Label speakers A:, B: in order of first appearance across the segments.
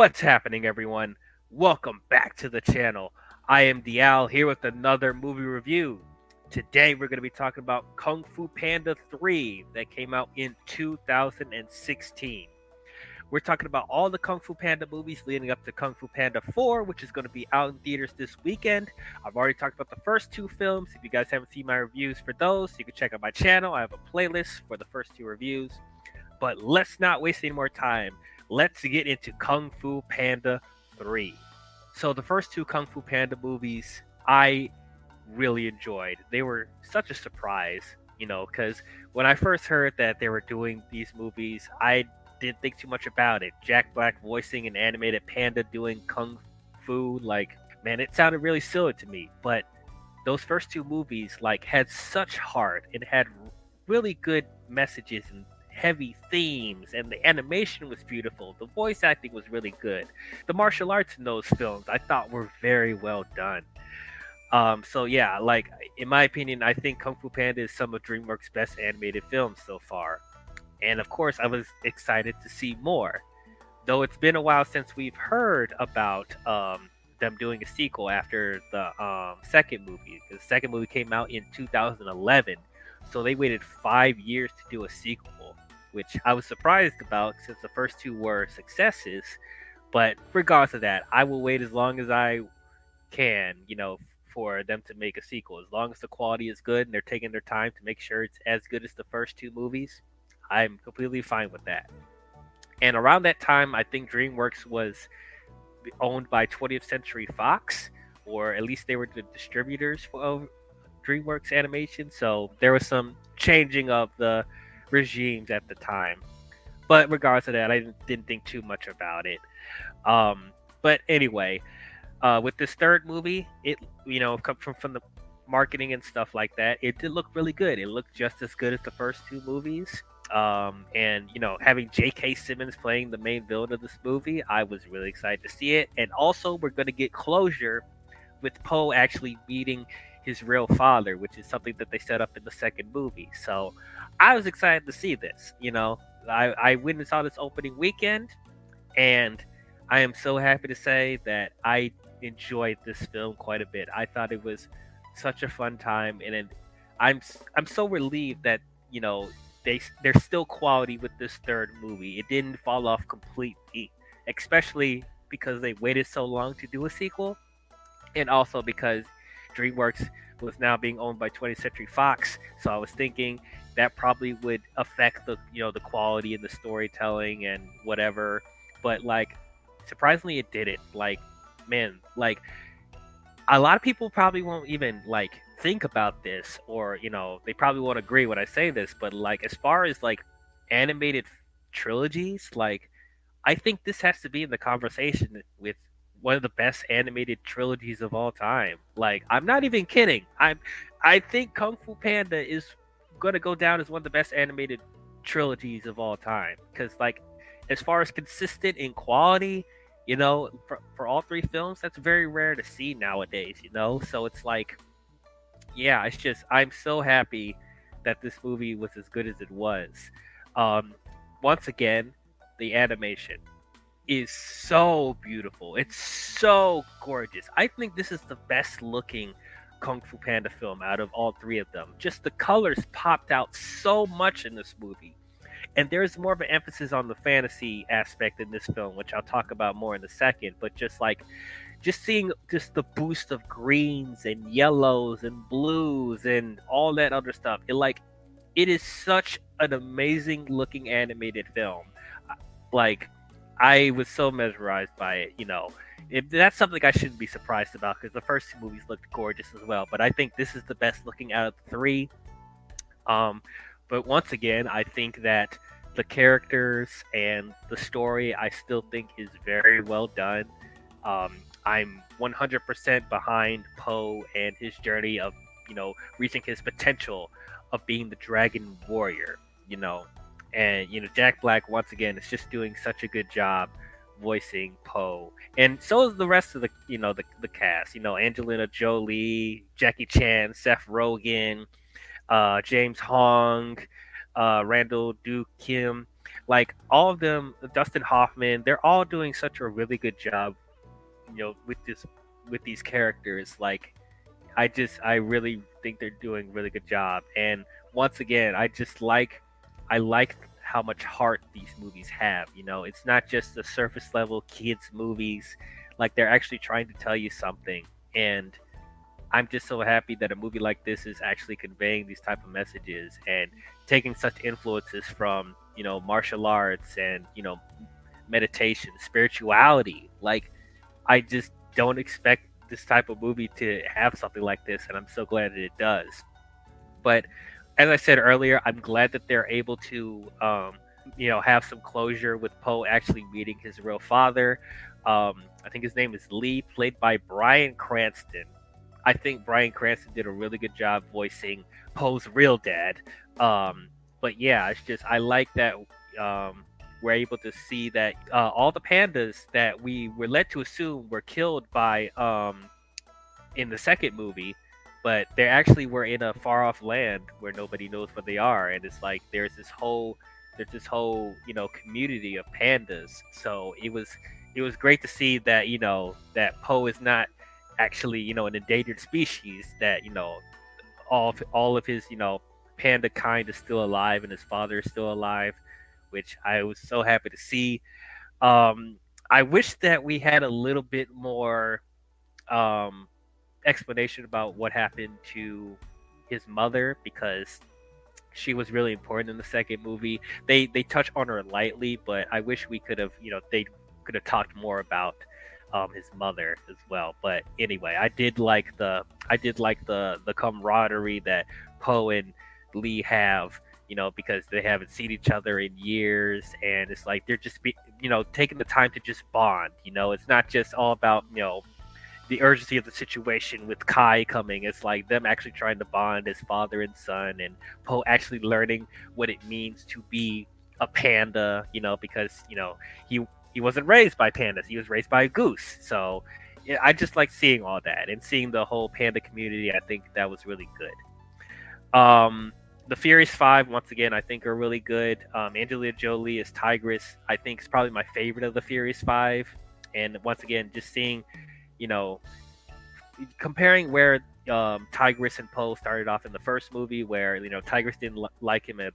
A: What's happening, everyone? Welcome back to the channel. I am Dial here with another movie review. Today, we're going to be talking about Kung Fu Panda 3 that came out in 2016. We're talking about all the Kung Fu Panda movies leading up to Kung Fu Panda 4, which is going to be out in theaters this weekend. I've already talked about the first two films. If you guys haven't seen my reviews for those, you can check out my channel. I have a playlist for the first two reviews. But let's not waste any more time. Let's get into Kung Fu Panda 3. So, the first two Kung Fu Panda movies I really enjoyed. They were such a surprise, because when I first heard that they were doing these movies, I didn't think too much about it. Jack Black voicing an animated panda doing Kung Fu, man, it sounded really silly to me. But those first two movies, had such heart and had really good messages and heavy themes, and the animation was beautiful. The voice acting was really good. The martial arts in those films I thought were very well done. So yeah, in my opinion, I think Kung Fu Panda is some of DreamWorks' best animated films so far. And of course, I was excited to see more. Though it's been a while since we've heard about them doing a sequel after the second movie. The second movie came out in 2011, so they waited 5 years to do a sequel, which I was surprised about since the first two were successes. But regardless of that, I will wait as long as I can, for them to make a sequel. As long as the quality is good and they're taking their time to make sure it's as good as the first two movies, I'm completely fine with that. And around that time, I think DreamWorks was owned by 20th Century Fox, or at least they were the distributors for DreamWorks Animation. So there was some changing of the regimes at the time. But regardless of that, I didn't think too much about it. But anyway, with this third movie, it come from the marketing and stuff like that, it did look really good. It looked just as good as the first two movies. And having J.K. Simmons playing the main villain of this movie, I was really excited to see it. And also, we're going to get closure with Poe actually meeting his real father, which is something that they set up in the second movie. So I was excited to see this. I went and saw this opening weekend, and I am so happy to say that I enjoyed this film quite a bit. I thought it was such a fun time, and I'm so relieved that there's still quality with this third movie. It didn't fall off completely, especially because they waited so long to do a sequel, and also because DreamWorks was now being owned by 20th Century Fox. So I was thinking that probably would affect the quality and the storytelling and whatever. But surprisingly, it didn't. Man, a lot of people probably won't even think about this, or they probably won't agree when I say this, but as far as animated trilogies, I think this has to be in the conversation with one of the best animated trilogies of all time. I'm not even kidding. I think Kung Fu Panda is gonna go down as one of the best animated trilogies of all time, because as far as consistent in quality, for all three films, that's very rare to see nowadays, so it's yeah, it's just I'm so happy that this movie was as good as it was. um Once again, the animation is so beautiful. It's so gorgeous. I think this is the best looking Kung Fu Panda film out of all three of them. Just the colors popped out so much in this movie. And there's more of an emphasis on the fantasy aspect in this film, which I'll talk about more in a second. But just seeing just the boost of greens and yellows and blues and all that other stuff, it is such an amazing looking animated film. Like I was so mesmerized by it. That's something I shouldn't be surprised about, because the first two movies looked gorgeous as well. But I think this is the best looking out of the three. Um, but once again, I think that the characters and the story, I still think is very well done. I'm 100% behind Poe and his journey of, reaching his potential of being the Dragon Warrior, And, Jack Black, once again, is just doing such a good job voicing Poe. And so is the rest of the cast. Angelina Jolie, Jackie Chan, Seth Rogen, James Hong, Randall Duke Kim. Like all of them, Dustin Hoffman, they're all doing such a really good job, with these characters. Like I really think they're doing a really good job. And once again, I like how much heart these movies have. It's not just the surface level kids movies. Like they're actually trying to tell you something. And I'm just so happy that a movie like this is actually conveying these type of messages and taking such influences from, martial arts and, meditation, spirituality. Like I just don't expect this type of movie to have something like this, and I'm so glad that it does. But as I said earlier, I'm glad that they're able to, have some closure with Poe actually meeting his real father. I think his name is Lee, played by Bryan Cranston. I think Bryan Cranston did a really good job voicing Poe's real dad. But yeah, it's just I like that we're able to see that all the pandas that we were led to assume were killed by in the second movie, but they actually were in a far off land where nobody knows where they are, and it's like there's this whole community of pandas. So it was great to see that that Poe is not actually an endangered species. That all of his panda kind is still alive, and his father is still alive, which I was so happy to see. Um, I wish that we had a little bit more um, explanation about what happened to his mother, because she was really important in the second movie. They touch on her lightly, but I wish we could have they could have talked more about his mother as well. But anyway, I did like the camaraderie that Poe and Lee have. Because they haven't seen each other in years, and it's like they're just taking the time to just bond. It's not just all about the urgency of the situation with Kai coming. It's like them actually trying to bond as father and son, and Poe actually learning what it means to be a panda. Because he wasn't raised by pandas; he was raised by a goose. So yeah, I just like seeing all that and seeing the whole panda community. I think that was really good. The Furious Five, once again, I think are really good. Angelina Jolie as Tigress, I think is probably my favorite of the Furious Five. And once again, just seeing you know, comparing where Tigress and Poe started off in the first movie, where Tigress didn't like him at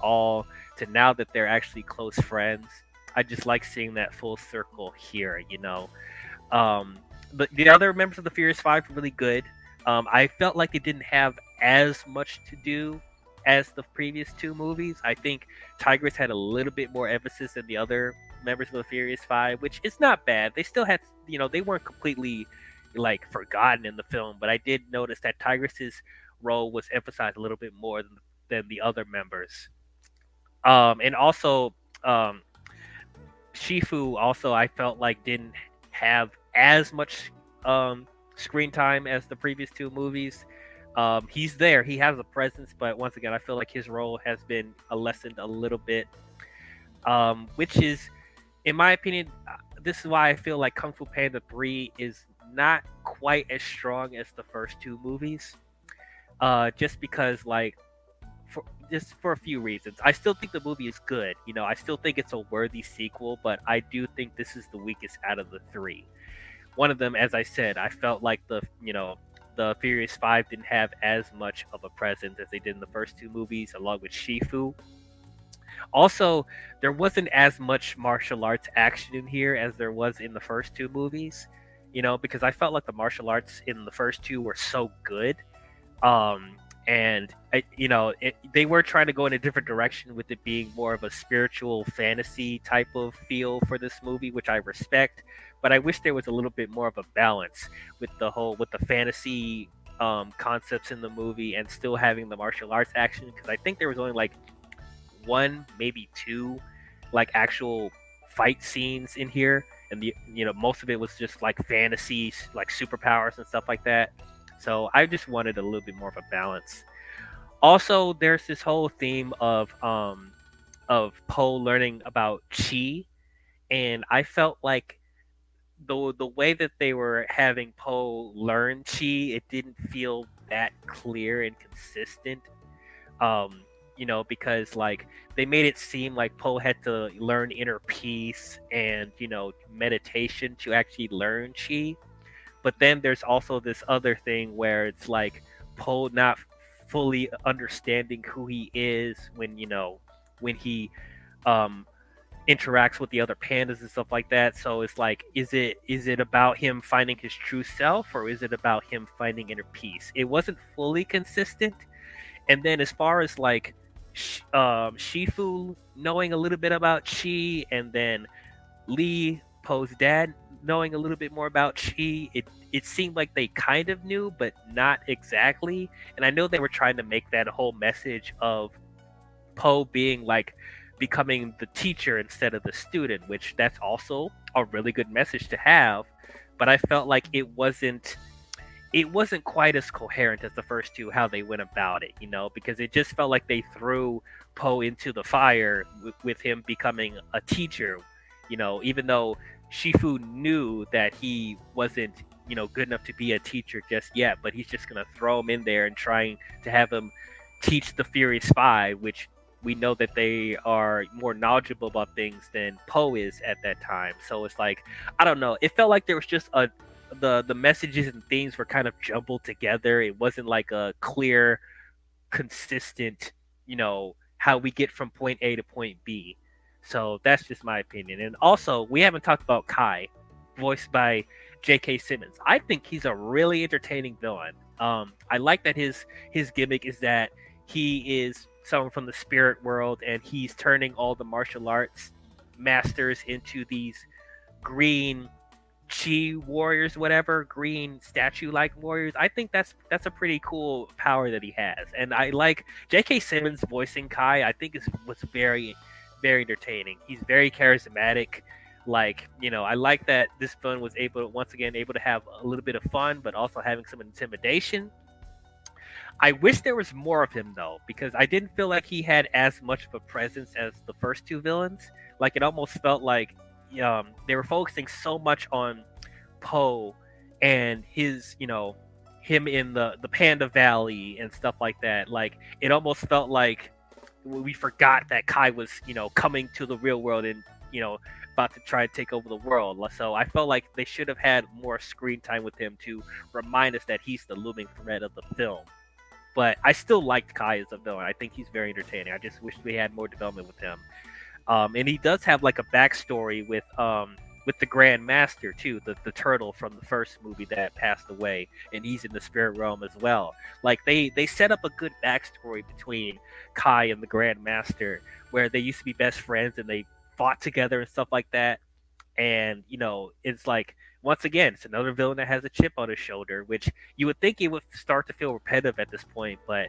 A: all, to now that they're actually close friends. I just like seeing that full circle here. But the other members of the Furious Five were really good. I felt like it didn't have as much to do as the previous two movies. I think Tigress had a little bit more emphasis than the other members of the Furious Five, which is not bad. They still had, they weren't completely like forgotten in the film, but I did notice that Tigress's role was emphasized a little bit more than the other members. And also, um, Shifu also I felt like didn't have as much screen time as the previous two movies. He's there, he has a presence, but once again, I feel like his role has been lessened a little bit, which is, in my opinion, this is why I feel like Kung Fu Panda 3 is not quite as strong as the first two movies. Just because, like, just for a few reasons. I still think the movie is good. I still think it's a worthy sequel, but I do think this is the weakest out of the three. One of them, as I said, I felt like the Furious Five didn't have as much of a presence as they did in the first two movies, along with Shifu. Also, there wasn't as much martial arts action in here as there was in the first two movies. Because I felt like the martial arts in the first two were so good. Um, and they were trying to go in a different direction with it being more of a spiritual fantasy type of feel for this movie, which I respect. But I wish there was a little bit more of a balance with the fantasy concepts in the movie and still having the martial arts action, because I think there was only like one, maybe two, like actual fight scenes in here, and most of it was just like fantasies, like superpowers and stuff like that. So I just wanted a little bit more of a balance. Also, there's this whole theme of Poe learning about chi, and I felt like the way that they were having Poe learn chi, it didn't feel that clear and consistent. Um, because like they made it seem like Poe had to learn inner peace and meditation to actually learn chi. But then there's also this other thing where it's like Poe not fully understanding who he is when he um interacts with the other pandas and stuff like that. So it's like, is it about him finding his true self, or is it about him finding inner peace? It wasn't fully consistent. And then as far as like Shifu knowing a little bit about chi, and then Lee Poe's dad knowing a little bit more about chi, it seemed like they kind of knew, but not exactly. And I know they were trying to make that whole message of Poe being like becoming the teacher instead of the student, which that's also a really good message to have. But I felt like it wasn't quite as coherent as the first two how they went about it, because it just felt like they threw Poe into the fire with him becoming a teacher, even though Shifu knew that he wasn't, good enough to be a teacher just yet, but he's just going to throw him in there and trying to have him teach the Furious Five, which we know that they are more knowledgeable about things than Poe is at that time. So it's like, I don't know. It felt like there was just the messages and themes were kind of jumbled together. It wasn't like a clear, consistent, how we get from point A to point B. So that's just my opinion. And also, we haven't talked about Kai, voiced by J.K. Simmons. I think he's a really entertaining villain. I like that his gimmick is that he is someone from the spirit world, and he's turning all the martial arts masters into these green chi warriors, whatever, green statue like warriors. I think that's a pretty cool power that he has, and I like J.K. Simmons voicing Kai. I think was very, very entertaining. He's very charismatic. Like, I like that this villain was once again able to have a little bit of fun, but also having some intimidation. I wish there was more of him though, because I didn't feel like he had as much of a presence as the first two villains. Like, it almost felt like they were focusing so much on Poe and his, him in the Panda Valley and stuff like that. Like, it almost felt like we forgot that Kai was, coming to the real world and, about to try and take over the world. So I felt like they should have had more screen time with him to remind us that he's the looming threat of the film. But I still liked Kai as a villain. I think he's very entertaining. I just wish we had more development with him. And he does have like a backstory with the Grand Master too, the turtle from the first movie that passed away, and he's in the spirit realm as well. Like, they set up a good backstory between Kai and the Grand Master, where they used to be best friends and they fought together and stuff like that. And it's like, once again, it's another villain that has a chip on his shoulder, which you would think it would start to feel repetitive at this point, but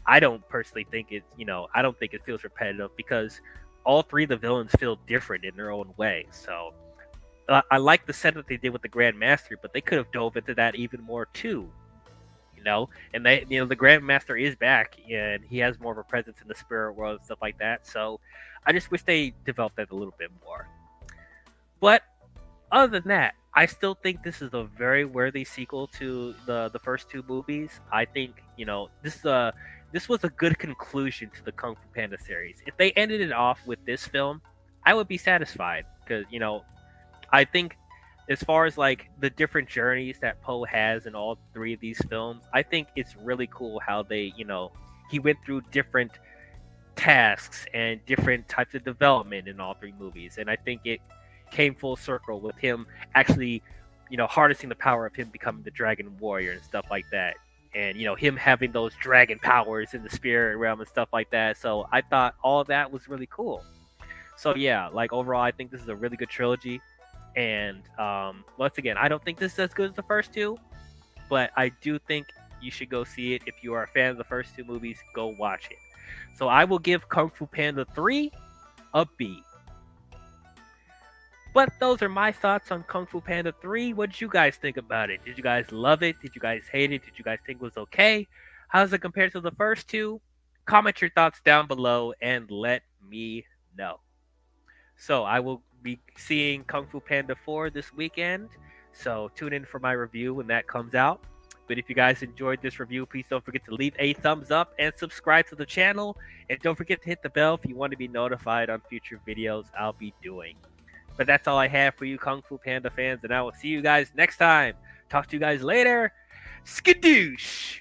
A: I don't personally think I don't think it feels repetitive, because all three of the villains feel different in their own way. So I like the setup they did with the Grand Master, but they could have dove into that even more too. And the Grand Master is back, and he has more of a presence in the spirit world and stuff like that. So I just wish they developed that a little bit more. But other than that, I still think this is a very worthy sequel to the first two movies. I think this was a good conclusion to the Kung Fu Panda series. If they ended it off with this film, I would be satisfied, because I think as far as like the different journeys that Poe has in all three of these films, I think it's really cool how they he went through different tasks and different types of development in all three movies, and I think it came full circle with him actually harnessing the power of him becoming the Dragon Warrior and stuff like that, and him having those dragon powers in the spirit realm and stuff like that. So I thought all of that was really cool. So yeah, like overall, I think this is a really good trilogy. And once again, I don't think this is as good as the first two, but I do think you should go see it. If you are a fan of the first two movies, go watch it. So I will give Kung Fu Panda 3 a B. But those are my thoughts on Kung Fu Panda 3. What did you guys think about it? Did you guys love it? Did you guys hate it? Did you guys think it was okay? How does it compare to the first two? Comment your thoughts down below and let me know. So I will be seeing Kung Fu Panda 4 this weekend. So tune in for my review when that comes out. But if you guys enjoyed this review, please don't forget to leave a thumbs up and subscribe to the channel. And don't forget to hit the bell if you want to be notified on future videos I'll be doing. But that's all I have for you Kung Fu Panda fans, and I will see you guys next time. Talk to you guys later. Skadoosh!